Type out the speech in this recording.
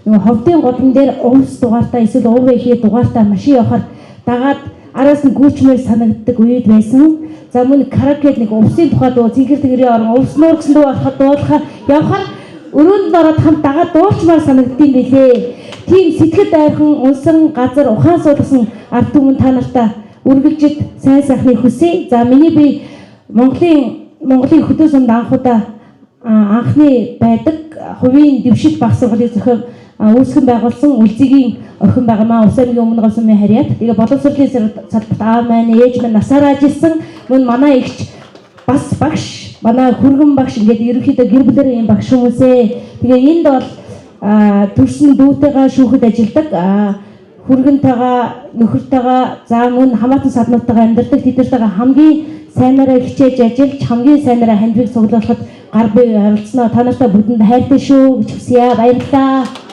нөгөө ховдын годон дээр увс дугаартаа эсвэл уув ихий дугаартаа машин явахаар дагаад араас нь гүйчмээр санагддаг үед байсан. За мөн каракед нэг увсын тухай дуу цэнхэр тэнгэрийн орон увс нуур гэсэн дуу дуулахаар явахаар өрөөнд нь ороод хамт дагаад дуурчмаар санагддсан билээ. Тийм сэтгэл дайрхан унсан газар ухаан суулгасан ард түмэн та нартаа үргэлжид сайн сайхныг хүсье. За миний би Монголын хөдөө сумд анхны байдаг хувийн дэвшил баг сургалтын зохион үүсгэн байгуулсан үлзигийн охин байгаамаа Улс аймгийн өмнө гол сумын харьяат. Тэгээ боловсролын салбарт аав маань ээж маань насаараа ажилласан мөн манай ихч бас багш манай хүргэн багш ингээд ерөнхийдөө гэр бүлэрээ юм багш хүмүүсээ. Тэгээ энд бол төрсөн дүүтэйгээ шүүхэд ажилдаг хүргэнтэйгээ нөхөртэйгээ за мөн хамаатан саднуудтайгаа амьдардаг тэднэртэйгээ хамгийн сайнараа хичээж ажиллаж хамгийн сайнараа хандвиг цуглуулахад гар бие оролцсноо та нартай бүгдэнд хайртай шүү гэж хүсье. Баярлалаа.